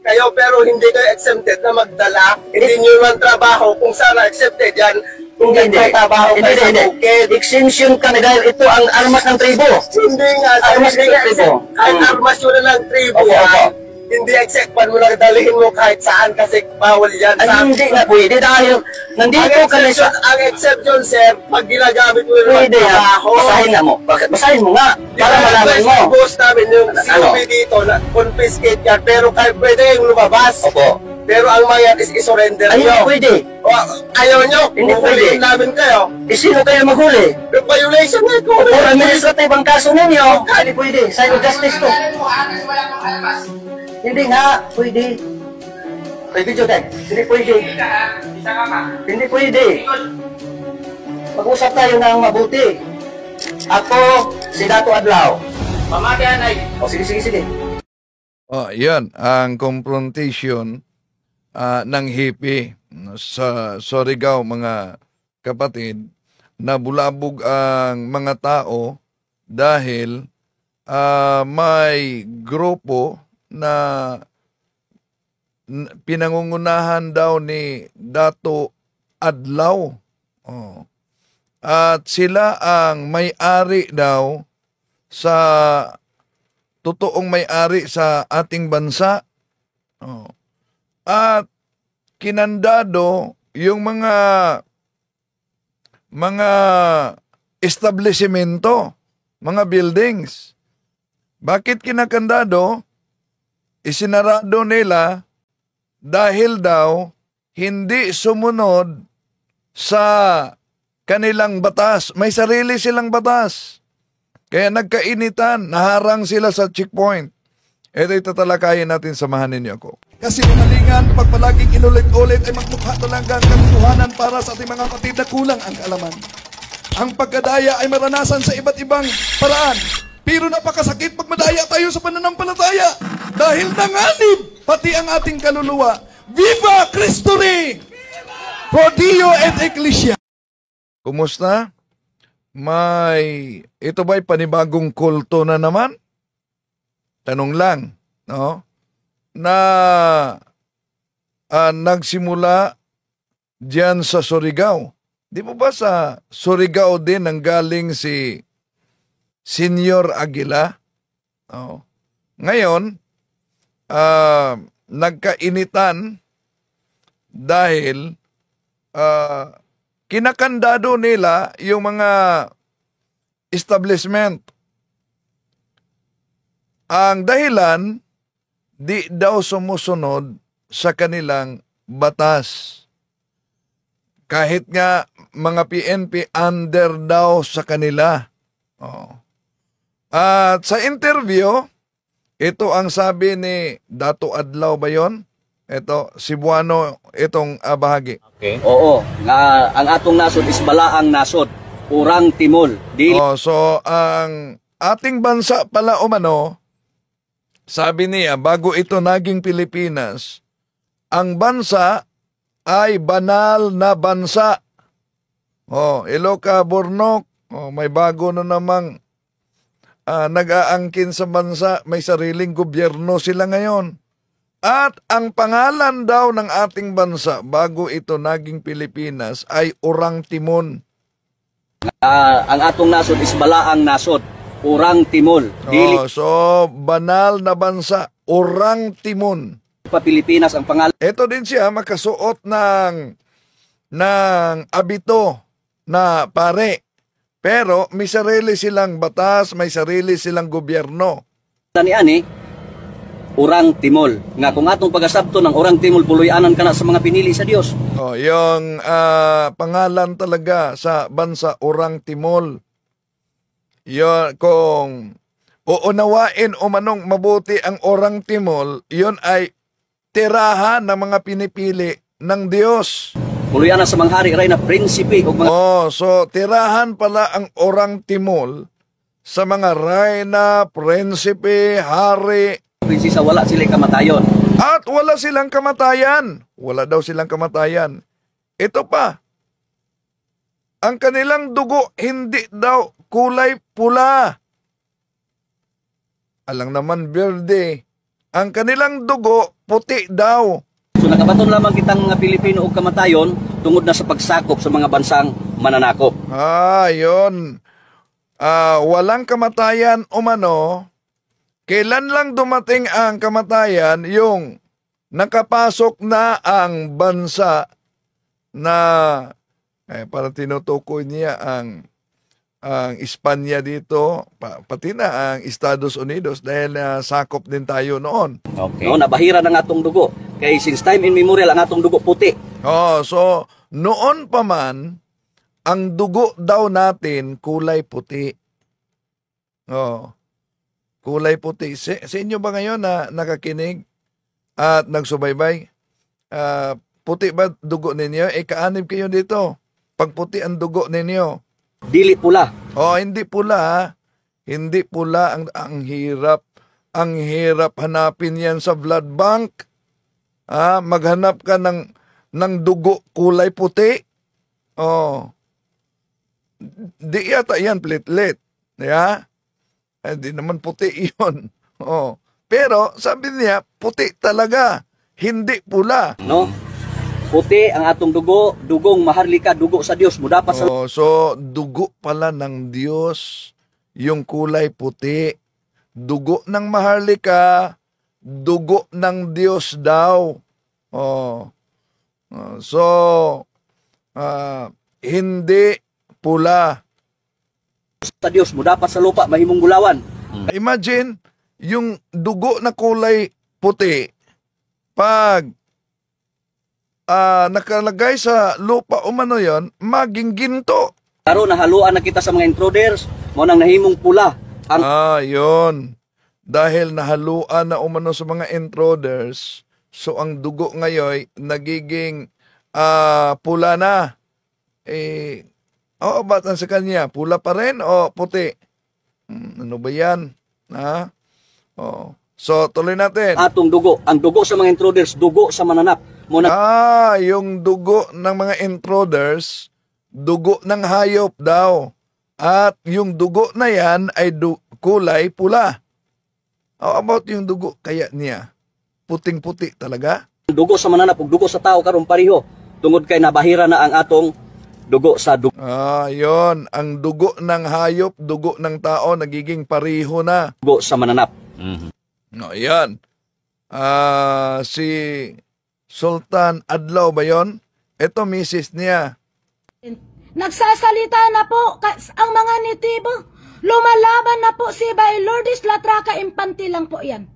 kayo pero hindi kayo exempted na magdala. Hindi nyo man trabaho kung sana accepted yan. Kung nagtatrabaho kayo sa bukid. Exemption ka na dahil ito ang armas ng tribo. Hindi nga, Armas hindi ng nga, tribo. kahit armas yun na ng tribo Opo, yan, opo. hindi acceptan mo na dalihin mo kahit saan kasi bawal yan. Ay, hindi na pwede dahil nandito ka na sa... Ang exception, sir, pag ginagamit mo yung Pwede nga. trabaho. Basahin nga mo. Basahin mo nga. Para malaman mo. Yung boss namin, yung Ano? COP dito, na confiscate yan, pero kahit pwede yung lumabas. Opo. Pero ang mga is isurrender Ay, hindi nyo. pwede. O, ayaw nyo, Hindi huhulihin pwede. namin kayo. Sino kayo maghuli? Yung violation na ito. For administrative ang kaso ninyo. Hindi pwede. Sign of justice to. Hindi nga. Pwede. May video tayo. Hindi pwede. Hindi pwede. Mag-usap tayo ng mabuti. Ako, si Dato Adlaw. Pamatian ay. O, sige, sige, sige. Oh, yan ang confrontation ng hippie sa Surigao, mga kapatid, na bulabog ang mga tao dahil may grupo na pinangungunahan daw ni Dato Adlaw. Oh. At sila ang may-ari daw sa totoong may-ari sa ating bansa. Oh. At kinandado yung mga establishmento, mga buildings. Bakit kinakandado? Isinarado nila dahil daw hindi sumunod sa kanilang batas. May sarili silang batas. Kaya nagkainitan, naharang sila sa checkpoint. Ito tatalakayin natin, samahan ninyo ako. Kasi lumalingan, pag palaging inulit-ulit ay magmukha talaga ang katotohanan para sa ating mga kapatid na kulang ang kaalaman. Ang pagkadaya ay maranasan sa iba't ibang paraan. Pero napakasakit pag madaya tayo sa pananampalataya. Dahil nanganib pati ang ating kaluluwa. Viva Cristo Rey! Pro Dio et Ecclesia! Kumusta? Ito ba'y panibagong kulto na naman? Tanong lang, no? Na nagsimula diyan sa Surigao. Di mo ba sa Surigao din nanggaling si Senior Aguila? Oh. Ngayon, nagkainitan dahil kinakandado nila yung mga establishment. Ang dahilan, di daw sumusunod sa kanilang batas. Kahit nga mga PNP under daw sa kanila. Oh. At sa interview, ito ang sabi ni Dato Adlaw ba yun? Ito, Cebuano, itong bahagi. Okay. Oo, nga ang atong nasod is balaang nasod, urang timol. Dili. So ang ating bansa pala umano, sabi niya, bago ito naging Pilipinas, ang bansa ay banal na bansa. Iloca, Bornok, may bago na namang nag-aangkin sa bansa, may sariling gobyerno sila ngayon. At ang pangalan daw ng ating bansa bago ito naging Pilipinas ay Urang Timon. Ang atong nasod is balaang nasod, urang timol. Dili So banal na bansa, Urang Timon. pa Pilipinas ang pangalan. Ito din siya makasuot ng abito na pare. Pero may sarili silang batas, may sarili silang gobyerno. Ni ani urang timol. Nga kung atong pagasabto ng urang timol puloy-anan kana sa mga pinili sa Dios. Yung pangalan talaga sa bansa, Urang Timol. Yun, kung uunawain o manong mabuti ang Urang Timol, yun ay tirahan ng mga pinipili ng Diyos. Puloy-anan sa mga hari ray na prinsipe ug mga So tirahan pala ang Urang Timol sa mga reyna, prinsipe, hari, prinsesa wala sila kamatayon. at wala silang kamatayan. Wala daw silang kamatayan. Ito pa, ang kanilang dugo hindi daw kulay pula. Alang naman berde, ang kanilang dugo puti daw. So nakabaton lamang kitang mga Pilipino og kamatayon tungod na sa pagsakop sa mga bansang mananakop. Yun. Walang kamatayan umano. Kailan lang dumating ang kamatayan? Yung nakapasok na ang bansa na para tinutukoy niya ang Espanya dito, pati na ang Estados Unidos dahil sakop din tayo noon. Okay. No, nabahira ng atong dugo. Kay since time immemorial ang atong dugo puti. So noon pa man, ang dugo daw natin kulay puti. Kulay puti. Sa inyo ba ngayon na nakakinig at nagsubaybay? Puti ba dugo ninyo? Kaanib kayo dito. Pag puti ang dugo ninyo. Dili pula. Hindi pula. Hindi pula. Ang hirap. Ang hirap hanapin yan sa blood bank. Maghanap ka ng dugo kulay puti. Di yata yan platelet. Di naman puti iyon. Pero sabi niya, puti talaga. Hindi pula. No? Puti ang atong dugo, dugong maharlika, dugo sa Dios. Mudapat sa So, dugo pala ng Diyos, yung kulay puti. Dugo ng maharlika, dugo ng Diyos daw. So, hindi pula. sa Dios, mudapat sa lupa, mahimong gulawan. Imagine, yung dugo na kulay puti, pag nakalagay sa lupa umano yon, maging ginto. Karon nahaluan na kita sa mga intruders, mo nang nahimong pula. Ang Yun. Dahil nahaluan na umano sa mga intruders, so ang dugo ngayon nagiging pula na. Ba't sa kanya? Pula pa rin o puti? Ano ba yan? So, tuloy natin. atong dugo, ang dugo sa mga intruders, dugo sa mananap. Mo na Yung dugo ng mga intruders, dugo ng hayop daw. At yung dugo na yan ay kulay pula. How about yung dugo kaya niya? Puting-puti talaga? dugo sa mananap ug dugo sa tao karon pareho. Tungod kay nabahira na ang atong dugo sa dugo. Yon. Ang dugo ng hayop, dugo ng tao, nagiging pareho na. Dugo sa mananap. Yan. Si Sultan Adlaw ba yun? Ito, misis niya. Nagsasalita na po ang mga nitibo. Lumalaban na po si Bay Lourdes Latraca Infante lang po yan.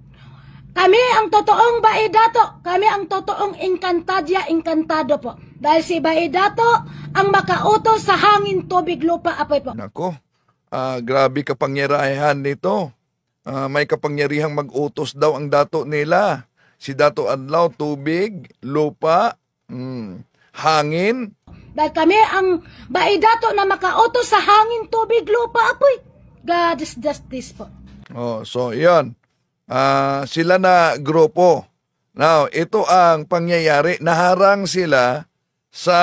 Kami ang totoong Baidato. Kami ang totoong Encantado po. Dahil si Baidato ang makautos sa hangin, tubig, lupa, apoy po. Nako, grabe kapangyarihan nito. May kapangyarihang mag-utos daw ang dato nila. Si Dato Adlaw, tubig, lupa, hangin. Dahil kami ang Baidato na makautos sa hangin, tubig, lupa, apoy. God is justice po. So yan. Sila na grupo. Now, ito ang pangyayari. Naharang sila sa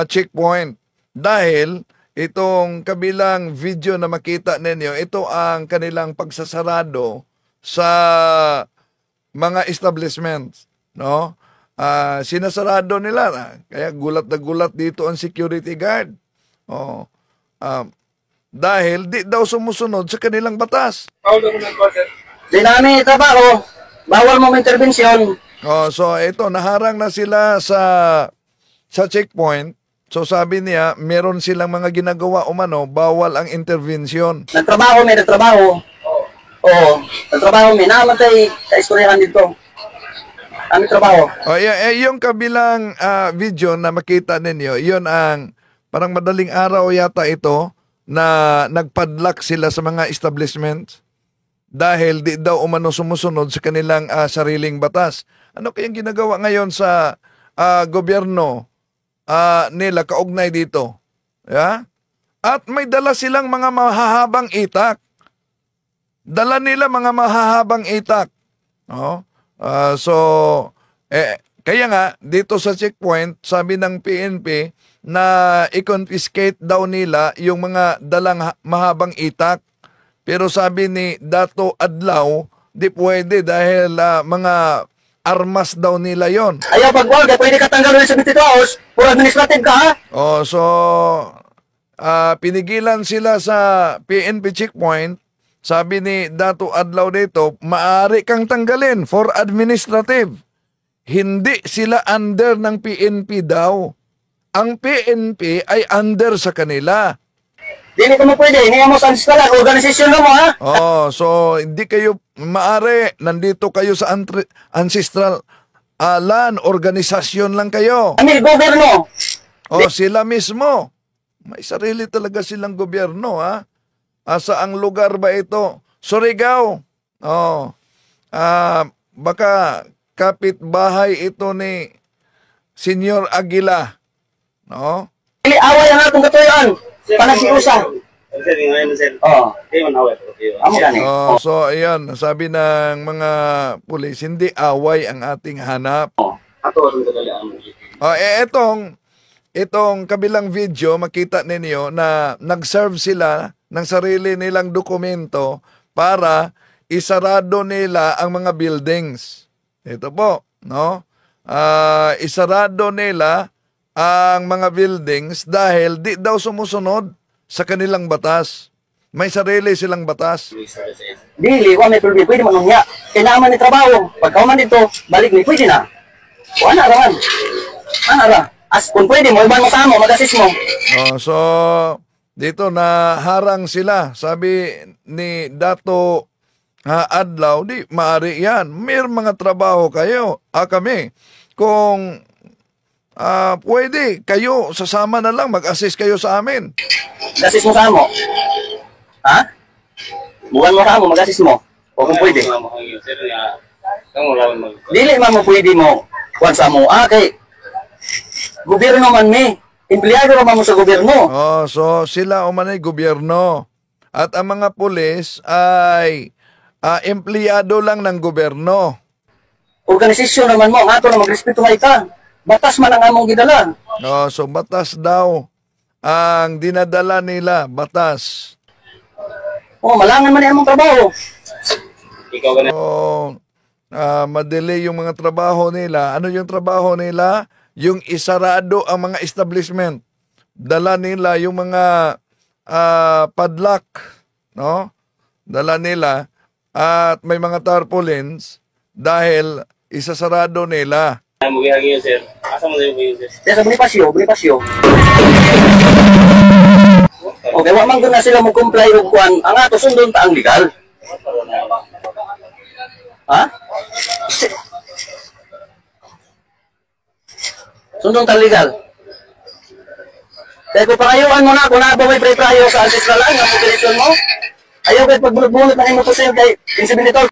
checkpoint. Dahil itong kabilang video na makita ninyo, ito ang kanilang pagsasarado sa mga establishments. No? Sinasarado nila. Kaya gulat na gulat dito ang security guard. Dahil di daw sumusunod sa kanilang batas. Di namin trabaho, bawal mo intervensyon. So ito, naharang na sila sa checkpoint. So sabi niya, meron silang mga ginagawa umano, bawal ang intervention. Nagtrabaho, may nagtrabaho. Oo, nagtrabaho, may namatay kaistoryahan dito. Kami trabaho. Yung kabilang video na makita ninyo, yun ang parang madaling araw yata ito na nagpadlock sila sa mga establishments dahil di daw umano sumusunod sa kanilang sariling batas. Ano kayang ginagawa ngayon sa gobyerno nila kaugnay dito? Yeah? At may dala silang mga mahahabang itak. Dala nila mga mahahabang itak. Kaya nga, dito sa checkpoint, sabi ng PNP na i-confiscate daw nila yung mga dalang mahabang itak. Pero sabi ni Dato Adlaw, Di pwede dahil mga armas daw nila yon. Ayaw pag-wag, pwede ka tanggalin sa 72 hours for administrative ka, ha? Oh, so pinigilan sila sa PNP checkpoint. Sabi ni Dato Adlaw dito, maaari kang tanggalin for administrative. Hindi sila under ng PNP daw. Ang PNP ay under sa kanila. Dili ka mo pwede, hindi mo sa organisasyon mo, ha? Oh, so hindi kayo maaari, nandito kayo sa ancestral land, organisasyon lang kayo. Kami, gobyerno. Oh, sila mismo. May sarili talaga silang gobyerno, ha? Saang lugar ba ito? Surigao. Oh. Baka kapitbahay ito ni Senyor Aguila. No? Dili, away ang atong katuyan. Panasiusa. Oh. Amo gani. Oh, so ayan, sabi ng mga pulis, hindi away ang ating hanap. Oh, itong kabilang video, makita ninyo na nag-serve sila ng sarili nilang dokumento para isarado nila ang mga buildings. Ito po, no? Isarado nila ang mga buildings dahil di daw sumusunod sa kanilang batas. May sarili silang batas. Dili, wa may problema, pwede man niya. Kailangan ni trabaho. Pagka man dito, balik ni pwede na. O ana ra man. Ana ra. As kung pwede mo, iban mo sa mo, mag-assist mo. Oh, so dito na harang sila. Sabi ni Dato Adlaw, di maari yan. May mga trabaho kayo. Kami. Kung pwede, kayo sasama na lang, mag-assist kayo sa amin. Mag-assist mo sa mo. Ha? Buwan mo sa mo, mag-assist mo. O kung pwede. Dili man mo pwede mo. Kuwan sa mo. Kay gobyerno man mi. Empleyado naman mo sa gobyerno. Oh, so sila umanay gobyerno. At ang mga pulis ay empleyado lang ng gobyerno. Organisasyon naman mo, ato na magrespeto ka. Batas man ang among gidala. Oh, so batas daw ang dinadala nila, batas. Oh, malangan man among trabaho. So, madali yung mga trabaho nila. Ano yung trabaho nila? Yung isarado ang mga establishment. Dala nila yung mga padlock, no? Dala nila at may mga tarpaulins dahil isasarado nila. Sa Bonifacio. Okay, wa man na sila mo comply og kuan. Ang ato sundon ta ang legal. Ha? Sundon ta legal. Kaya kung pangayuan mo na, kung na ba may pre-prayo sa ancestral lang, ang population mo, ayaw kahit pagbulot-bulot na yung motosil kay inseminator.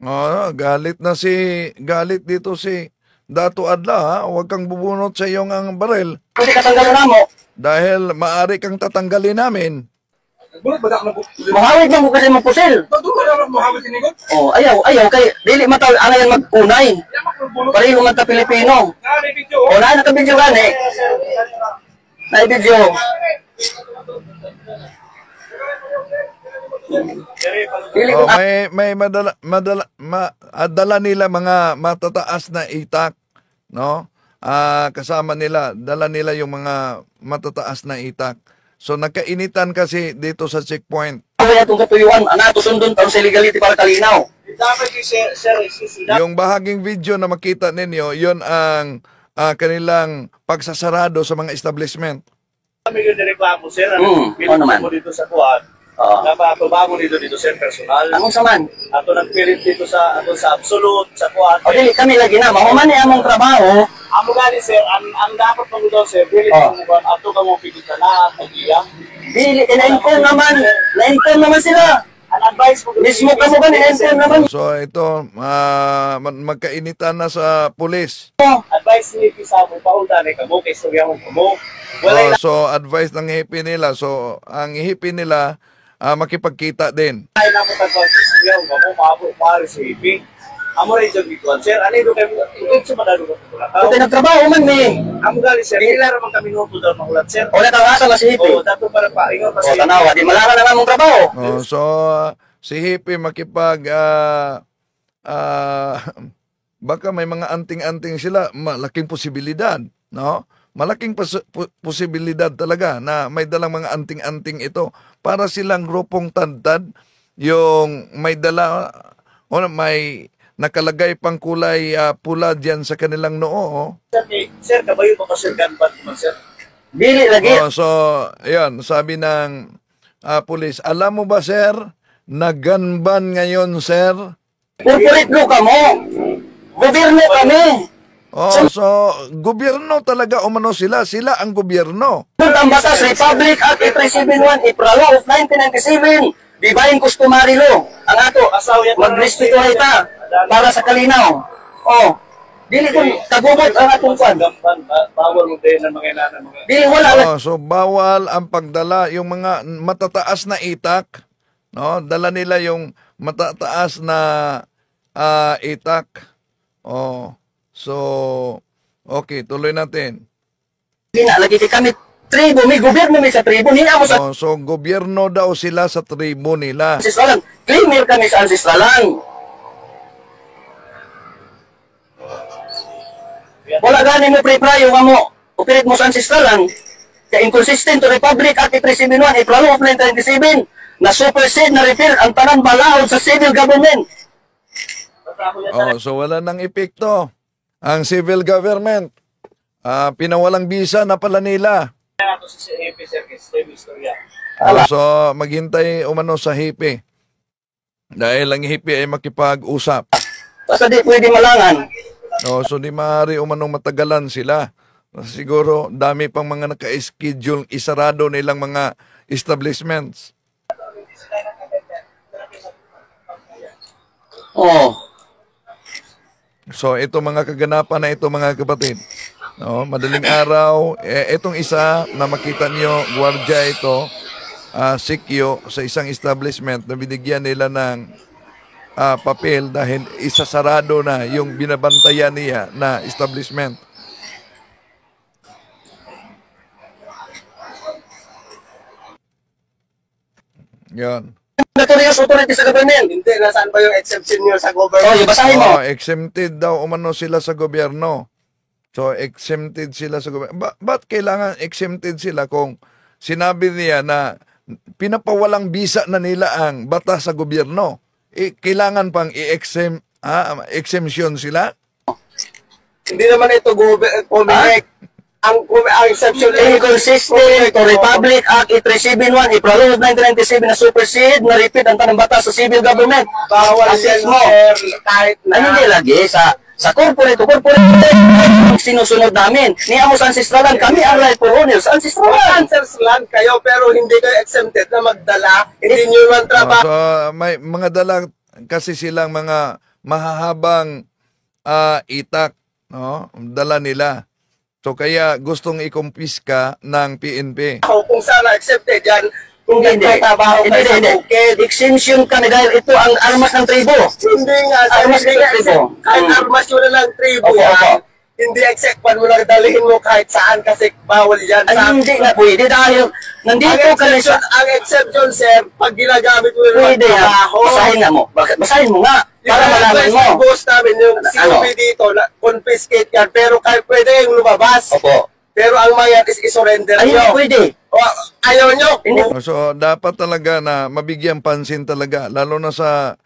Galit dito si Dato Adla, ha? Huwag kang bubunot sa iyong ang barel. Kasi katanggalan na mo. Dahil maari kang tatanggalin namin. Mahawid lang mo kasi mong pusil. Oh, ayaw, kay dili mataw anayan mag-unay. Pareho man ta Pilipino. O na nakabidyo gani. Na-video. May dala nila mga matataas na itak, no? Kasama nila, dala nila yung mga matataas na itak. So nagkainitan kasi dito sa checkpoint. Kaya itong katuyuan, anato sundon taon sa legality para kalinaw. Yung bahaging video na makita ninyo, yon ang kanilang pagsasarado sa mga establishment. Kami yung nireklamo, sir. Ano naman? Mo dito sa kuwan. Napapabamo dito sir, personal. Anong saman? Ato nagpilit dito sa absolute, sa kuwan. O dili kami lagi na, mahuman ni among trabaho. Amo gani, sir, ang dapat mo doon, sir, pilit mo kuwan, ato ka mo pigit na lahat, nag-iya. Dili, na-inform naman sila. Ang advice mo Mismo ka mo ba, na-inform naman. So ito, magkainitan na sa pulis. Advice ni Pisabo, paunta na kamo, kay Surya mo kamo. So advice ng hippie nila. So ang hippie nila, makipagkita din. Ay na mo tagpag Surya mo kamo, maari si Hippie. Amo rin dyan dito, sir. Ano yung kayo sa madalo ko? Kasi nagtrabaho man ni. Amo gali, sir. Kailan naman kami nuto daw makulat, sir. O natawasa na si Hippie. Oo, dato para paingon pa O tanawa, di malakan na among trabaho. So si hippie baka may mga anting-anting sila, malaking posibilidad, no? Malaking posibilidad talaga na may dalang mga anting-anting ito para silang grupong tadtad yung may dala o may nakalagay pang kulay pula diyan sa kanilang noo. Sir, kabayo pa sir gunman mo, sir? Dili lagi. So, ayun, sabi ng pulis, alam mo ba sir, na gunban ngayon sir? Corporate law ka mo. Gobyerno kami. So, gobyerno talaga umano sila. Sila ang gobyerno. Ang batas, Republic Act 371, April Law of 1997, Divine Customary Law. Ang ato, magrespeto ita para sa kalinaw. Dili ko, kagubot ang atong kwan. Bawal mo din ng mga inana. Dili wala. So, bawal ang pagdala yung mga matataas na itak. No? Dala nila yung matataas na itak. So, okay, tuloy natin. Lagi kami tribo, may gobyerno may sa tribo. Hindi mo sa So, gobyerno daw sila sa tribo nila. ancestralan. Claimer kami sa ancestralan. Wala gani mo pre-prayo nga mo. Operate mo sa ancestralan. Kaya inconsistent to Republic Act 371, April of 1997, na supersede na repeal ang tanan balaod sa civil government. So, wala nang epekto. Ang civil government, pinawalang bisa na pala nila. So, maghintay umano sa hipi. Dahil ang hipi ay makipag-usap. Basta di pwede malangan. So, di maaari umanong matagalan sila. Siguro, dami pang mga naka-schedule, isarado nilang mga establishments. So, ito mga kaganapan na ito mga kapatid. No, madaling araw, itong isa na makita nyo, gwardiya ito, sikyo sa isang establishment na binigyan nila ng papel dahil isasarado na yung binabantayan niya na establishment. Yan. Notorious authority sa government. Hindi, nasaan ba yung exception nyo sa government? Basahin mo. Exempted daw umano sila sa gobyerno. So, exempted sila sa gobyerno. Ba't kailangan exempted sila kung sinabi niya na pinapawalang bisa na nila ang batas sa gobyerno? Kailangan pang exemption sila? Hindi naman ito correct. Ang exception Inconsistent to Republic Act 371, April of 1997 na supersede na repeat ang tanang batas sa civil government. bawal Assess yan, mo. sir, kahit na. Hindi lagi sa corporate ang sinusunod namin. Niya mo sa ancestralan, kami ang rightful owners sa ancestralan. Answers lang kayo pero hindi kayo exempted na magdala. Hindi nyo man trabaho. So, may mga dala kasi silang mga mahahabang itak, no? Dala nila. So, kaya gustong ikumpiska ng PNP. Kung sana accepted yan, kung nagtatrabaho kayo sa bukid. Exemption kami dahil ito ang armas ng tribo. Hindi nga, sir, Armas hindi ng nga, tribo. kahit armas yun na lang tribo Opo, yan. opo. Hindi acceptan mo lang, dalhin mo kahit saan kasi bawal yan. Ay, hindi na pwede dahil nandito kami sa... Ang exception, sir, pag ginagamit mo yung Pwede yan. trabaho. Basahin nga mo. Basahin mo nga. Para malaman mo. Yung boss namin, yung Ano? COP dito, confiscate yan. Pero kahit pwede yung lumabas. Opo. Pero ang mayat is isurrender Ay, hindi nyo. pwede. O, ayaw nyo. Hindi. So, dapat talaga na mabigyan pansin talaga, lalo na sa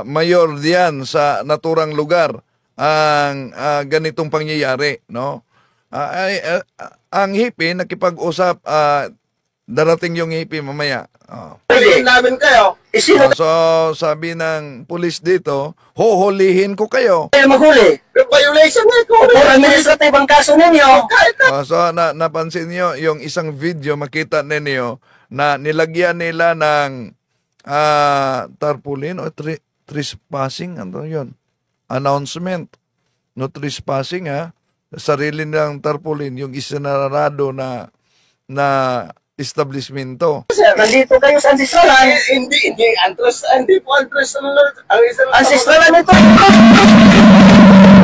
mayor diyan sa naturang lugar, ang ganitong pangyayari, no? Ang hippie, nakipag-usap, darating yung hippie mamaya. Pwede namin kayo. Isino So, sabi ng pulis dito, huhulihin ko kayo. kayo maghuli? Violation na ito. For administrative ang kaso ninyo. Kahit na. So, napansin niyo yung isang video, makita ninyo na nilagyan nila ng tarpaulin o trespassing, ano yun? Announcement. No trespassing, ha? Sarili ng tarpaulin, yung isinarado na establishmento. Nandito kayo sa ancestralan. Hindi po antros. Ang isang Ancestralan ito.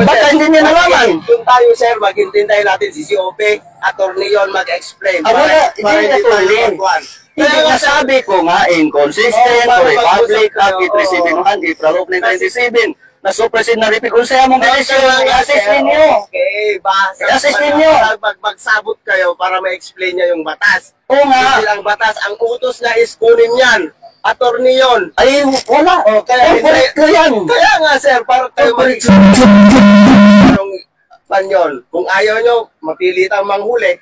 Baka hindi niya nalaman. Doon tayo, sir, maghintay natin si COP, attorney yon mag-explain. Ah, wala. Para Hindi hindi attorney. tayo magkuhan. Hindi nga sabi ko nga, inconsistent to Republic Act 837 April of 1997 na suppressed na repeat. Kung sa'yo mong desisyon, i-assist ninyo. Okay, I-assist ninyo. Magsabot kayo para ma-explain niya yung batas. Oo nga. Hindi lang batas, ang utos niya is kunin yan. Attorney yun. Ay, wala. Kaya Corporate ko yan. Kaya nga sir, para kayo Corporate. Panyon. Kung ayaw nyo, mapilitang manghuli.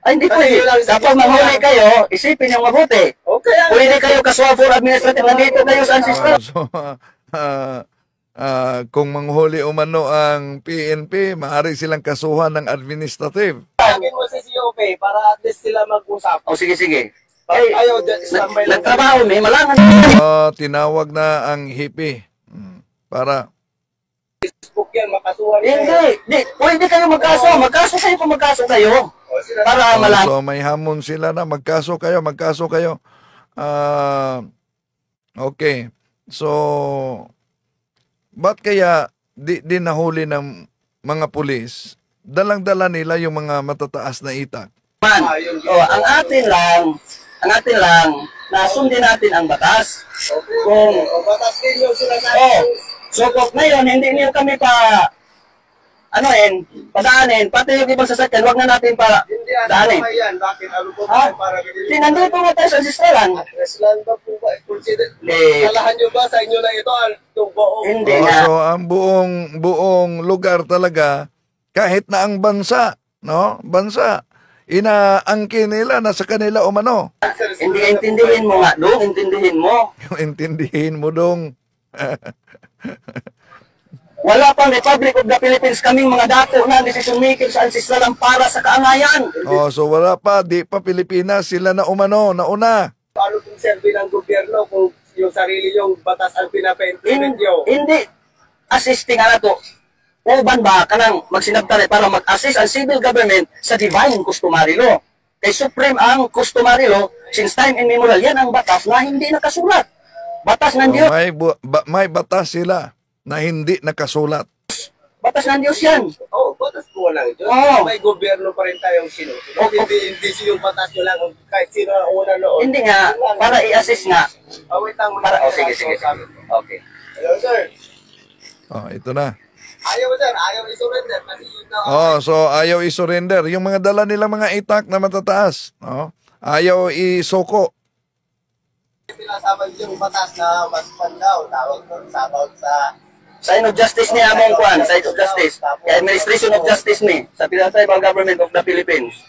Ay, hindi Kasi pwede. yun lang sa Kapag gusto manghuli lang. kayo, isipin yung mabuti. Okay. Pwede kayo kasuha for administrative. Nandito kayo sa ancestral. Kung manghuli umano ang PNP, maaari silang kasuhan ng administrative. Tawagin mo si COP para at least sila mag-usap. O, sige, sige. Pag Ay, ayaw, standby lang. nagtrabaho, may malangan. Tinawag na ang hippie para Facebook yan, makasuhan kayo. Hindi. Pwede kayo magkaso. Magkaso kayo kung magkaso kayo. Para malangan. so may hamon sila na magkaso kayo. Okay. So ba't kaya di nahuli ng mga pulis? Dalang-dala nila yung mga matataas na itak. Ang atin lang, na sundin natin ang batas. Kung, Batas din yung sinasabi. so kung ngayon, hindi niyo kami padaanin, pati yung ibang sasakyan, huwag na natin Hindi daanin. ano yan. Bakit ano po Ha? tayo para ganito? Nandito nga tayo sa sistralan. Reslan ba po ba? Consider, Eh. kalahan nyo ba sa inyo na ito? Itong buong Hindi nga. So ang buong lugar talaga, kahit na ang bansa, inaangkin nila na sa kanila umano. Hindi intindihin mo nga, dong, intindihin mo. Yung intindihin mo dong. Wala pang Republic of the Philippines kaming mga dako na decision maker sa ancestralan para sa kaangayan. So wala pa, di pa Pilipinas, sila na umano, nauna. Ano kung serve ng gobyerno kung yung sarili yung batas ang pinapa-implement nyo? Hindi. Assisting nga na to. Uban ba ka nang magsinabtari para mag-assist ang civil government sa divine customary law? Kay supreme ang customary law, since time immemorial, yan ang batas na hindi nakasulat. Batas ng Diyos. May batas sila na hindi nakasulat. Batas ng Diyos yan. Batas po lang ito. Oo. May gobyerno pa rin tayong sinusunod. Hindi yung batas nyo lang kahit sino ang una noon. Hindi nga, para i-assist nga. Wait lang. Sige. Okay. Hello sir. Ito na. Ayaw sir, ayaw i-surrender. Kasi yun na. So ayaw i-surrender. Yung mga dala nila mga itak na matataas, ayaw isoko. Pinasaban yung batas na mas pandaw. Tawag doon sa Sign of justice ni among kuan, sign of justice. Kaya administration of justice ni sa Tribal Government of the Philippines.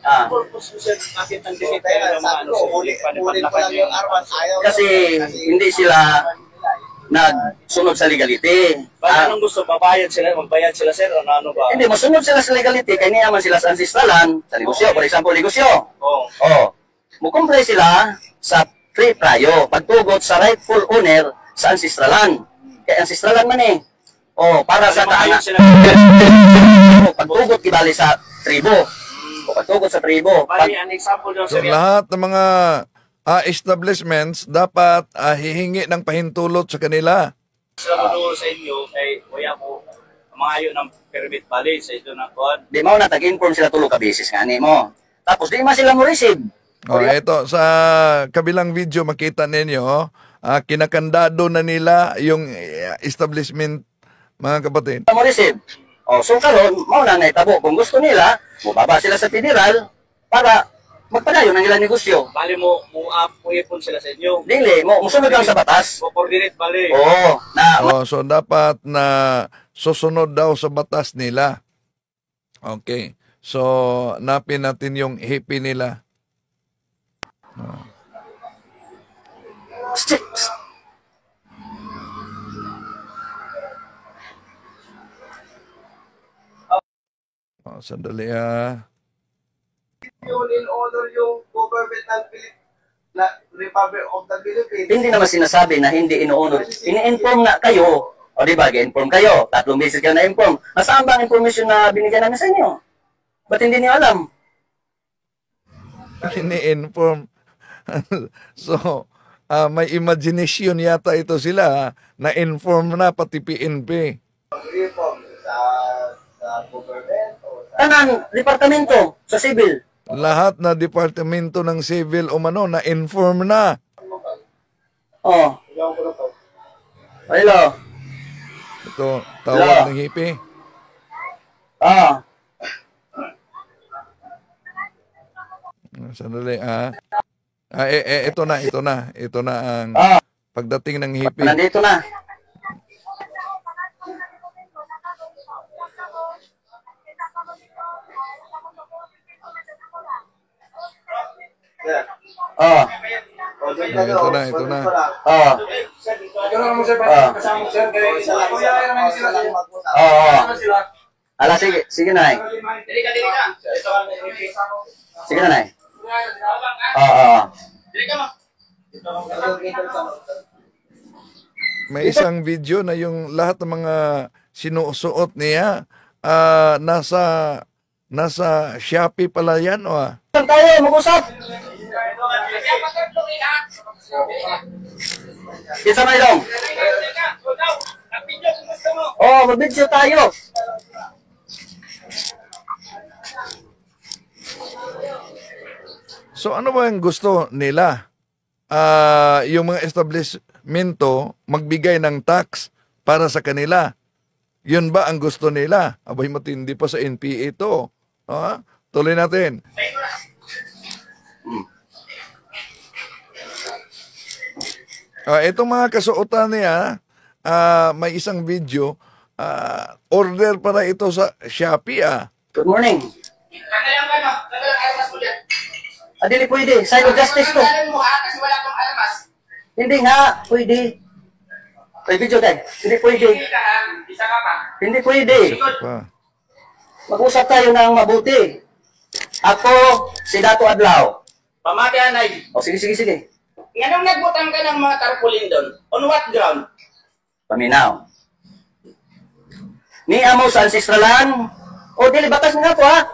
Purpose ko sir, bakit ang dinikaya ng mga ano, suhulik pa lang yung armas. Ayaw. Kasi hindi sila nagsunod sa legality. Bakit anong gusto? Magbayad sila sir? Ano ba? Hindi, masunod sila sa legality, kaya niyaman sila sa ancestralan, sa negosyo, for example, negosyo. Mukumpre sila sa free prayo, pagtugot sa rightful owner sa ancestralan. Kaya ancestralan man para sa taana. Pagtugot kibali sa tribo. Pagtugot sa tribo. Bali, an example doon So sir. lahat ng mga establishments dapat hihingi ng pahintulot sa kanila. Sila mo sa inyo, kay kuya ko, mangayo ng permit bali sa ito na kuwan. Di mo na tag-inform sila tulo ka beses nga ni mo. Tapos di man sila mo receive. Ito sa kabilang video makita ninyo, kinakandado na nila yung establishment, mga kapatid. Mo receive. So karon mao na naitabo kung gusto nila, mubaba sila sa federal para magpadayon ang ilang negosyo. Bali mo ipon sila sa inyo. Dili mo musunod lang sa batas. Coordinate bali. So dapat na susunod daw sa batas nila. Okay. So napin natin yung hippie nila. Sandali Yun in honor yung government ng Republic of the Philippines. Hindi naman sinasabi na hindi inuunod. Ini-inform na kayo. O di ba, inform kayo. 3 beses kayo na-inform. Nasaan ba ang information na binigyan namin sa inyo? Ba't hindi niyo alam? Ini-inform. So, may imagination yata ito sila na-inform na pati PNP. Reform sa government o sa Tanan, departamento, sa civil. lahat na departamento ng civil umano na inform na. Oh. Hello. Ito, tawag ng hipi. Ah. Sandali, ito na ang pagdating ng hipi. Nandito na. Oh. Ito na. Oh. Ala, sige na. Sige na. May isang video na yung lahat ng mga sinusuot niya nasa Shopee pala yan. Tayo, mag-usap. Isa na ilong. Oh, mag-video tayo. So ano ba yung gusto nila? Yung mga establishmento magbigay ng tax para sa kanila. Yun ba ang gusto nila? Abay, matindi pa sa NPA ito. Tuloy natin. Itong mga kasuotan niya, may isang video, order para ito sa Shopee. Good morning. Dili pwede. Side of justice to. Hindi nga. Pwede. May video tayo. Hindi pwede. Hindi pwede. Mag-usap tayo ng mabuti. Ako, si Dato Adlaw. Pamati anay. O, sige. Nganong nagbutang ka ng mga tarpaulin doon? On what ground? Paminaw. Ni amo sa ancestralan. O, dili batas nga po ha.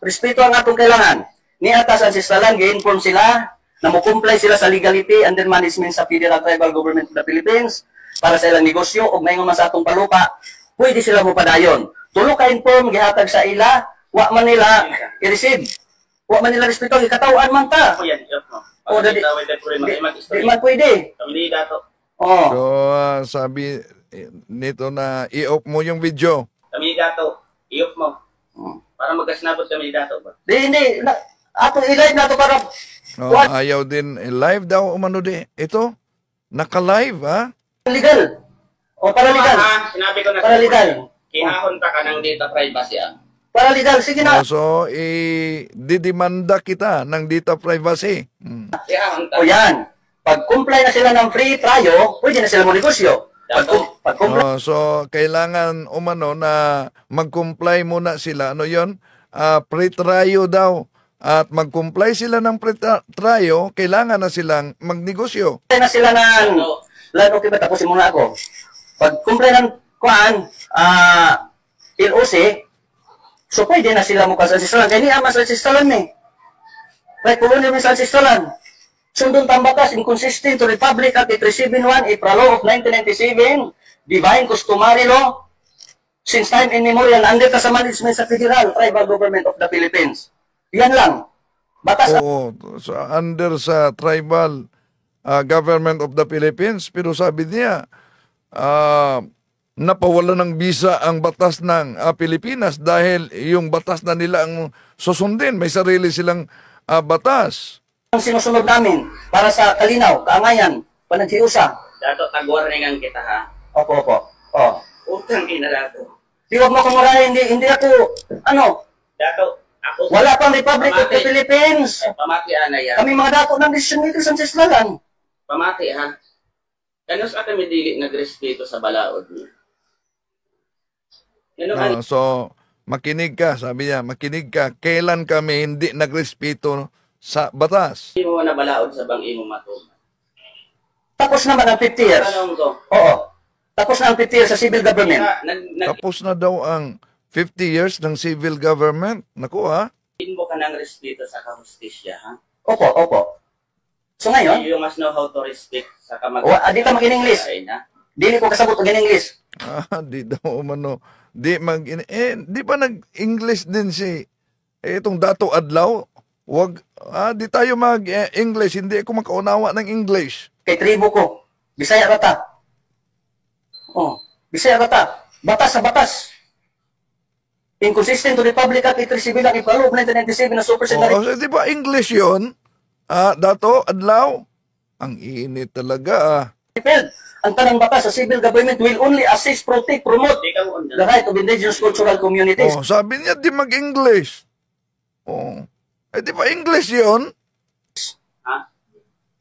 Respeto ang atong kailangan. Ni atas ancestralan, gi-inform sila na mukumplay sila sa legality and then management sa Federal Tribal Government of the Philippines para sa ilang negosyo o mayngon man sa atong palupa. Pwede sila mo padayon. Tulo ka inform, gihatag sa ila, wa man nila i-receive. Wa man nila respeto, ikatawan man ta. Ako yan, yop mo. O, di man pwede. Kami dato. Oh. So, sabi nito na i-off mo yung video. Kami dato. Iyop mo. Para magkasnabot kami dato ba? Hindi. Ato i-live na to para... Ayaw din. Live daw umano di. Ito, naka-live Legal. O, para legal. Sinabi ko na para legal. Kihahon ta ka ng data privacy Para legal. Sige na. So, didimanda kita ng data privacy. Kihahon ta. O yan. Pag comply na sila ng free trial, pwede na sila mo negosyo. Pag comply. So, kailangan umano na mag-comply muna sila. Ano yun? Pre-trial daw. At mag-comply sila ng pre-trial, kailangan na silang magnegosyo. Na sila ng... Lalo, okay ba? Tapusin muna ako. Pag comply ng kuhaan, LOC, so pwede na sila mukha sa ancestralan. Kaya ni ama sa ancestralan eh. Right, pulo namin sa ancestralan. Sundon tambakas, inconsistent to Republic Act 371, April Law of 1997, Divine Customary Law, since time immemorial, under sa management sa Federal Tribal Government of the Philippines. Yan lang. Batas. Oo, so under sa Tribal Government of the Philippines, pero sabi niya, napawala ng visa ang batas ng Pilipinas dahil yung batas na nila ang susundin. May sarili silang batas. Ang sinusunod namin para sa kalinaw, kaangayan, panagsiusa. Dato, tag-warningan kita ha. Opo. Utang ina dato. Di wag mo kumurahin, hindi ako, Dato, ako... wala pang Republic of the Philippines. Pamati anay Kami mga dato ng decision makers sa ancestralan. Pamati ha. Kanos ka kami dili nagrespeto sa balaod niya. So, makinig ka, sabi niya, makinig ka. Kailan kami hindi nagrespeto sa batas? Hindi mo na balaod sa bang imo matuma. Tapos naman ang 50 years. Tanong ko. Oo. Tapos na ang 50 years sa civil government. Tapos na daw ang 50 years ng civil government. Naku Hindi mo ka ng respeto sa kahustisya ha. Opo. So ngayon, You must know how to respect sa di ka mag-in-English. Dili ko kasabot mag-in-English. Di daw umano. Di ba nag-English din si itong Dato Adlaw? di tayo mag-English, hindi ako makaunawa ng English. Kay tribo ko. Bisaya rata. Oh, Bisaya rata. Batas sa batas. Inconsistent to Republic Act 837 ang ipaloob 1997 na super Oh, so, di ba English yun? Dato, adlaw? Ang init talaga Ang tanang batas sa civil government will only assist, protect, promote the right of indigenous cultural communities. Oh, sabi niya di mag-English. Oh. Di ba English yun?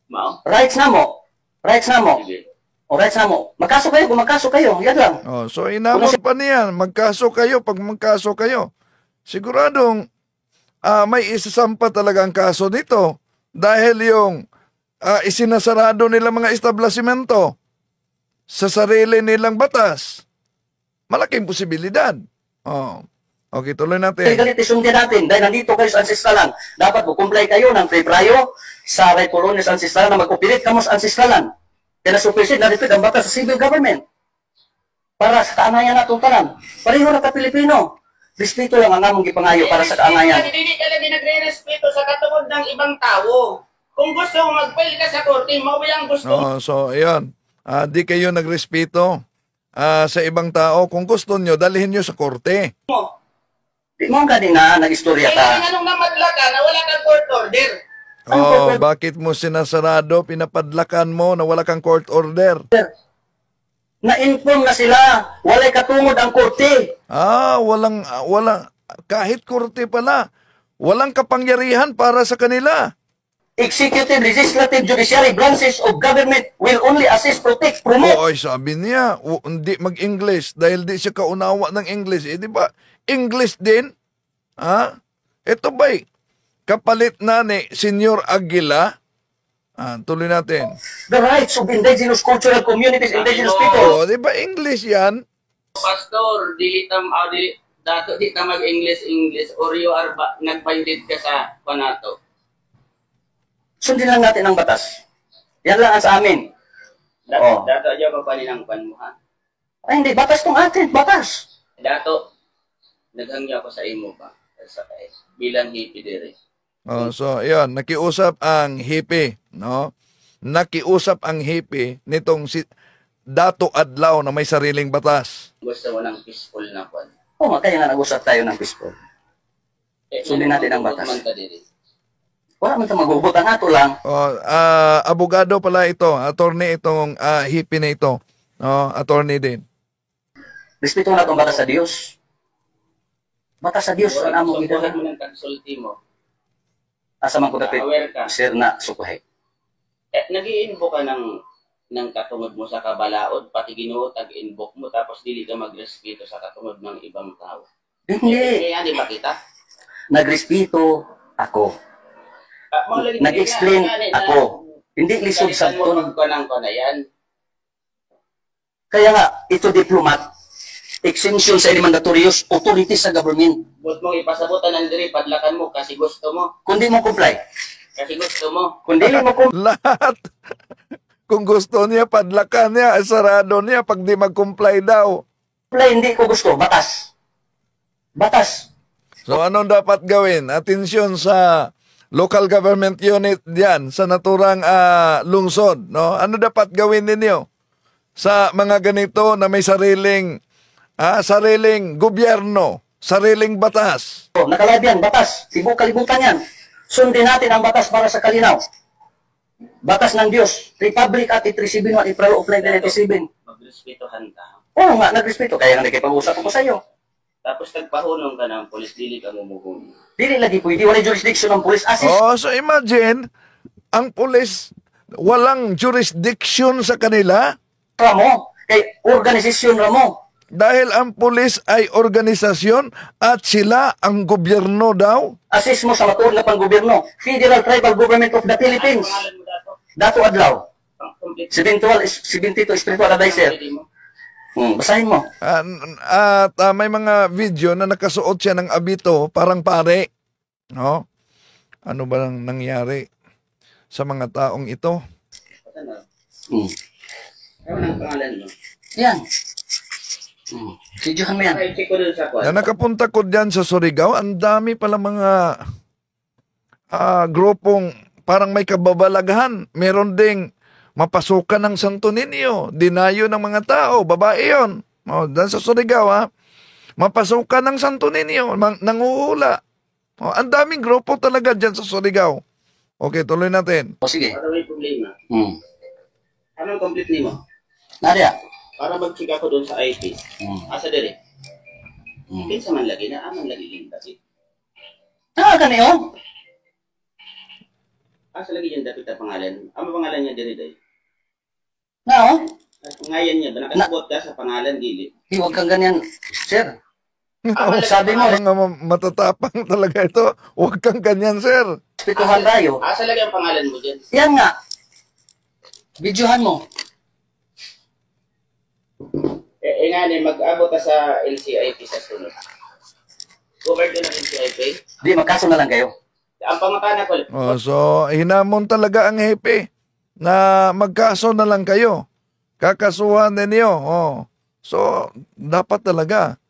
Mao? Rights na mo. Rights na mo. Sige. O rights na mo. Magkaso kayo, kung magkaso kayo. Yan lang. Oh, so inamon pa niyan, magkaso kayo, pag magkaso kayo. Siguradong may isasampa talaga ang kaso nito dahil yung isinasarado nila mga establishmento sa sarili nilang batas. Malaking posibilidad. Oh. Okay, tuloy natin. Galit isundin natin dahil nandito kayo sa ancestralan. Dapat comply kayo ng Febrero sa right colony sa ancestralan na mag-operate kamo sa ancestralan. Kaya supersede na repeat ang batas sa civil government. Para sa kaangayan natong tanan. Pareho na ka-Pilipino. Respeto lang ang among gipangayo para sa kaangayan. Hindi ka lagi nagre-respeto sa katungod ng ibang tao. Kung gusto mo mag-file ka sa korte, mawala ang gusto mo. So, ayun. Di kayo nagrespeto sa ibang tao. Kung gusto nyo, dalhin nyo sa korte. Di mo ang ganina, nag-istorya Kaya ka. anong namadla ka na wala kang court order? Oh, bakit mo sinasarado, pinapadlakan mo na wala kang court order? Na-inform na sila, walay katungod ang korte. Walang, kahit korte pala, walang kapangyarihan para sa kanila. Executive, legislative, judiciary branches of government will only assist, protect, promote. Oy, sabi niya, hindi mag-English dahil di siya kaunawa ng English. Di ba? English din? Ito ba'y kapalit na ni Senyor Aguila? Tuloy natin. The rights of indigenous cultural communities, indigenous people. Di ba English yan? Pastor, dato di ka mag-English or you are nag-binded ka sa panato. Sundin lang natin ang batas. Yan lang ang sa amin. Dato dyan pa paninang panmuha. Ay, hindi. Batas tong atin. Batas. Dato, naghangya ko sa imo pa. Bilang hippie dire. So, yun. Nakiusap ang hippie. No? Nakiusap ang hippie nitong si Dato Adlaw na may sariling batas. Gusto mo ng peaceful na pan. Kaya nga nag-usap tayo ng peaceful. Sundin natin ang batas. Wala man sa magugot. Ang ato lang. Abogado pala ito. Attorney itong hippie na ito. Attorney din. Respeto na itong batas sa Diyos. Batas sa Diyos ang among gidagan gidagan. mo ng konsulti mo. Asa man ko dapit. Aware ka. Sir na sukuhay. Nag-i-invoke ka ng katungod mo sa kabalaod, pati Ginoo tag-invoke mo, tapos dili ka magrespeto sa katungod ng ibang tao. Hindi. Kaya di ba kita? Nagrespeto ako. Nag-explain ako. Hindi lisod sa ton. Kaya nga, ito diplomat. Exemption sa mandatorious authorities sa government. But mong ipasabutan ng diri, padlakan mo kasi gusto mo. Kundi mo comply. Kasi gusto mo. Kundi mo comply. Lahat. Kung gusto niya, padlakan niya, sarado niya pag di mag-comply daw. Hindi ko gusto. Batas. Batas. So anong dapat gawin? Atensyon sa local government unit diyan sa naturang lungsod. No? Ano dapat gawin ninyo sa mga ganito na may sariling gobyerno, sariling batas? Nakalive yan, batas. Tibo kalibutan yan. Sundin natin ang batas para sa kalinaw. Batas ng Diyos. Republic Act 837 April of 1997. Magrespetuhan ka. Oo nga, nagrespeto. Kaya nga nagkipag-usap ako sa iyo. Tapos nagpahunong ka ng polis, dili ka mumuhunong. Dili lagi pwede. Wala jurisdiction ng police. So imagine, ang pulis walang jurisdiction sa kanila? Ramo, kay organisasyon ramo. Dahil ang pulis ay organisasyon at sila ang gobyerno daw? Assist mo sa matuod na pang-gobyerno. Federal Tribal Government of the Philippines. Dato Adlaw. 72 Spiritual Advisor. Basahin mo. At may mga video na nakasuot siya ng abito, parang pare. No? Ano ba nang nangyari sa mga taong ito? Ano ang pangalan mo? Yan. Sidyohan mo yan. Ay, check ko dun sa kwan. Na nakapunta ko dyan sa Surigao, ang dami pala mga grupong parang may kababalaghan. Meron ding mapasukan ng Santo Niño. Dinayo ng mga tao. Babae yun. Dan sa Surigao, mapasukan ng Santo Niño. Nanguhula. Ang daming grupo talaga dyan sa Surigao. Okay, tuloy natin. O sige. Para may problema. Anong complete nimo? Nadia. Para mag-check ako doon sa IP. Asa dire? Kinsa man lagi na aman lagi yung dapit. Kaniyo? Asa lagi yung dapit na pangalan? Ano pangalan niya dire day? Nao? Ngayon niya ba nakasabot ka sa pangalan dili? Huwag kang ganyan, sir. Sabi mo, Mga matatapang talaga ito. Huwag kang ganyan, sir. respetuhan tayo. Asa lagi ang pangalan mo diyan? Yan nga. Videohan mo. Nga ni mag-abot ka sa LCIP sa sunod. Covered din ang LCIP? Di, magkaso na lang kayo. Ang pangutana ko, So, hinamon talaga ang hepe na magkaso na lang kayo. Kakasuhan ninyo. So, dapat talaga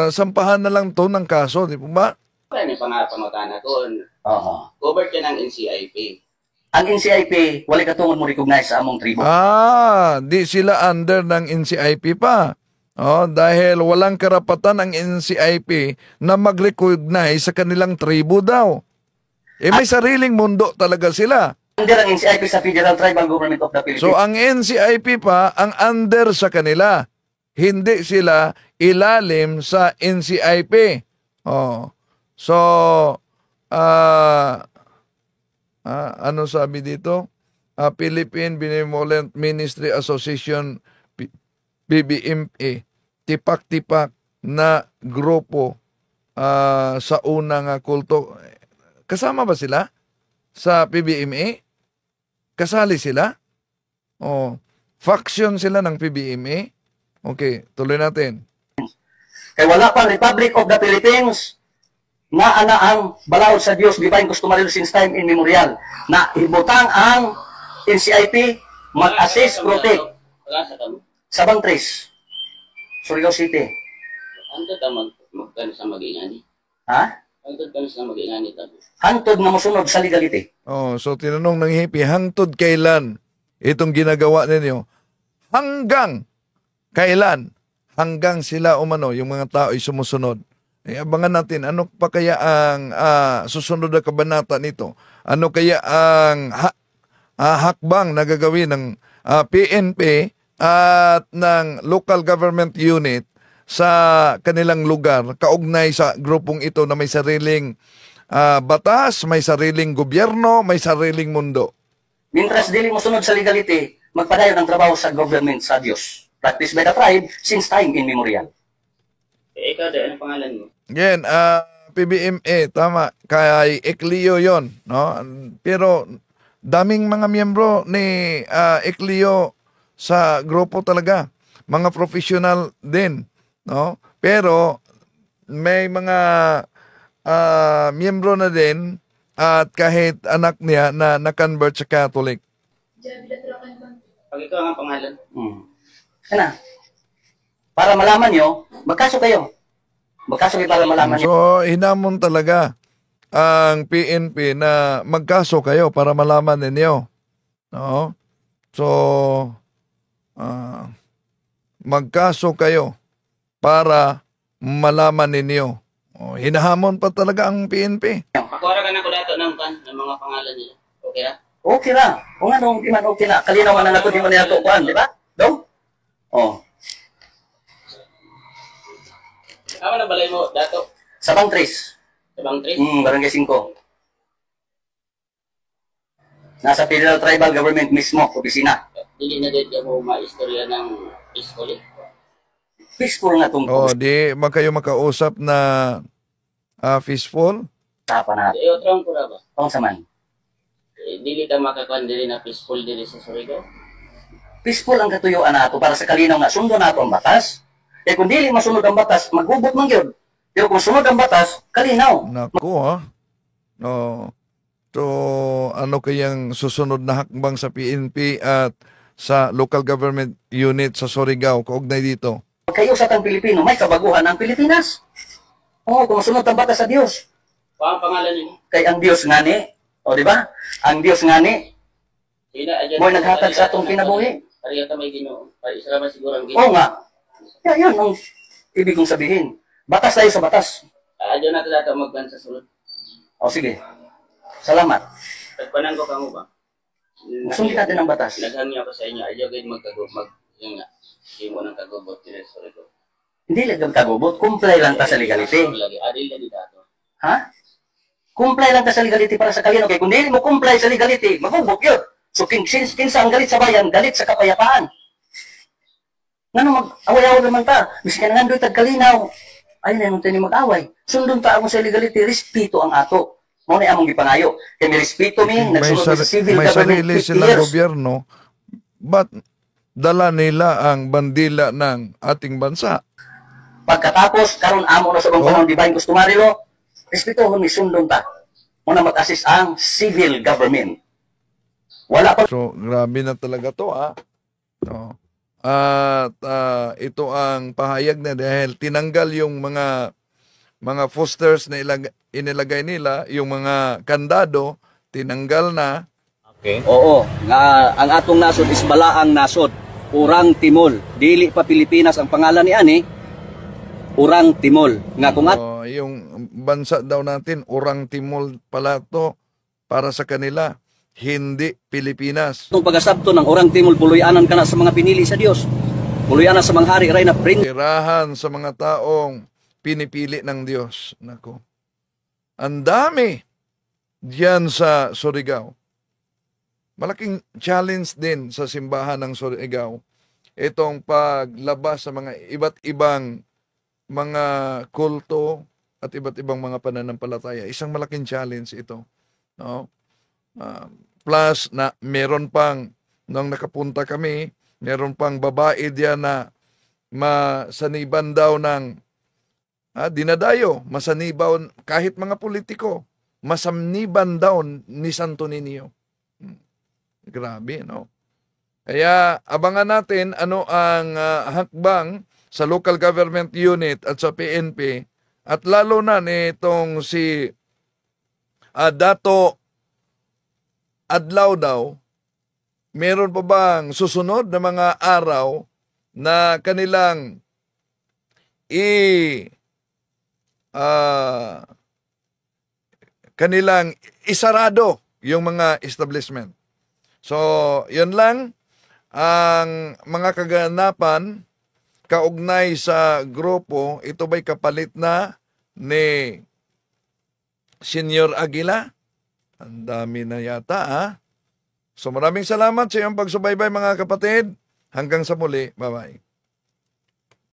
sampahan na lang to ng kaso, di po ba? ano yung pangutana ko? Oo. Covered ka ng NCIP. Ang NCIP, wala katungod mo recognize sa among tribo. Di sila under ng NCIP pa. Dahil walang karapatan ang NCIP na mag-recognize sa kanilang tribo daw. May sariling mundo talaga sila. Under ang NCIP sa Federal Tribal Government of the Philippines. So ang NCIP pa ang under sa kanila. Hindi sila ilalim sa NCIP. So ano sabi dito? Philippine Benevolent Ministry Association, PBMA, tipak-tipak na grupo sa unang kulto. Kasama ba sila sa PBMA? Kasali sila? Faction sila ng PBMA? Okay, tuloy natin. Kaya wala pang Republic of the Philippines na ana ang balaod sa Dios divine customary since time immemorial na ibutang ang NCIP mag-assist, protect Pag-asa ka mo? sa Bangtris, Surigao City. Hantod ka magkano sa mag-ingani? Ha? Hantod ka sa mag-ingani tabi. Hantod na musunod sa legality. So tinanong ng hippie, hangtod kailan itong ginagawa ninyo? Hanggang kailan? Hanggang sila umano, yung mga tao ay sumusunod. Abangan natin, ano pa kaya ang susunod na kabanata nito? Ano kaya ang hakbang na gagawin ng PNP at ng local government unit sa kanilang lugar, kaugnay sa grupong ito na may sariling batas, may sariling gobyerno, may sariling mundo. Mientras dili musunod sa legality, magpadayon ang trabaho sa government sa Dios. Practice by the tribe since time immemorial. Ikaw din, anong pangalan mo? Yan, PBMA, tama, kay Eclio yon, no? Pero daming mga miyembro ni Eclio sa grupo talaga, mga professional din, no? Pero may mga miyembro na din at kahit anak niya na na-convert sa Catholic. Pag ikaw ang pangalan? Ano? Para malaman nyo, magkaso kayo. Magkaso kayo para malaman nyo. So, hinamon talaga ang PNP na magkaso kayo para malaman ninyo. No? So, magkaso kayo para malaman ninyo. Hinahamon pa talaga ang PNP. Pakuha ka na ko dato ng mga pangalan nila. Okay na? Okay na. O nga nung di man okay na. Kalinaw na nato di mo niya tukuan, di ba? Daw? Ako na balay mo dato? Sa Bangtris. Sa Bangtris? Barangay 5. Nasa Federal Tribal Government mismo, opisina. Hindi na din mo maistorya ng iskoli. Peaceful nga itong Di kayo makausap na peaceful? tapa na. Otro ko na ba? Kung saman. Dili ka makakuan dili na peaceful dili sa Surigao. Peaceful ang katuyuan nato para sa kalinaw nga sundo nato ang batas. Kaya kung dili masunod ang batas, maghubot man yun. Pero kung sunod ang batas, kalinaw. Naku, So, ano kayang susunod na hakbang sa PNP at sa local government unit sa Surigao, kaugnay dito? Kayo sa tang Pilipino, may kabaguhan ang Pilipinas. Kung masunod ang batas sa Diyos. Ang pangalan niyo? Kay ang Dios ngani, o di ba? Ang Dios ngani, mo naghatag sa atong kinabuhi. Pariya ka may Ginoo. Para isa naman siguro ang Oo nga. Yun ang ibig kong sabihin. Batas tayo sa batas. Adyo na ito magban sa sulod. O sige. Salamat. Pagpanan ko kamo ba? Sundin natin ang batas. Naghangi ako sa inyo. Adyo kayo yun nga. Hindi mo nang kagubot. Hindi lang kagubot. Comply lang ta sa legality. Adil na dito. Ha? Comply lang ta sa legality para sa kalino. Kaya kung hindi mo comply sa legality, magubok yun. So, kinsa ang galit sa bayan, galit sa kapayapaan. Nga mag-away-away naman ta. Miskin nga doon tagkalinaw. Ay, na tayo mag-away. Sundon ta ako sa legality, respeto ang ato. Mo na among gipangayo. Kaya may respeto mi, nagsunod sa civil may government sarili 50 silang years. gobyerno, but dala nila ang bandila ng ating bansa. Pagkatapos, karon amo na sa bang panahon, divine customary law, respetuhon mi sundon ta. Mo na mag-assist ang civil government. Wala pa. So, grabe na talaga to, ha? No. At ito ang pahayag na dahil tinanggal yung mga posters na inilagay nila, yung mga kandado, tinanggal na. Oo, nga ang atong nasod is balaang nasod, Urang Timol. Dili pa Pilipinas ang pangalan ni ani, Urang Timol. Nga kung Yung bansa daw natin, Urang Timol pala to para sa kanila. Hindi Pilipinas. atong pagasabto ng Urang Timol, puloy-anan ka na sa mga pinili sa Dios. Puloy-anan sa mga hari ray na prince. Tirahan sa mga taong pinipili ng Diyos. Nako. Ang dami diyan sa Surigao. Malaking challenge din sa simbahan ng Surigao itong paglabas sa mga iba't ibang mga kulto at iba't ibang mga pananampalataya. Isang malaking challenge ito. No? Plus na meron pang nung nakapunta kami, meron pang babae diyan na masaniban daw ng dinadayo, masanibaw kahit mga politiko, masaniban daw ni Santo Niño. Grabe, no? Kaya abangan natin ano ang hakbang sa local government unit at sa PNP at lalo na nitong si Dato Adlaw daw, meron pa bang susunod na mga araw na kanilang kanilang isarado yung mga establishment. So, yun lang ang mga kaganapan kaugnay sa grupo. Ito ba'y kapalit na ni Senior Aguila? Ang dami na yata, ha? So maraming salamat sa iyong pagsubaybay mga kapatid. Hanggang sa muli. Bye-bye.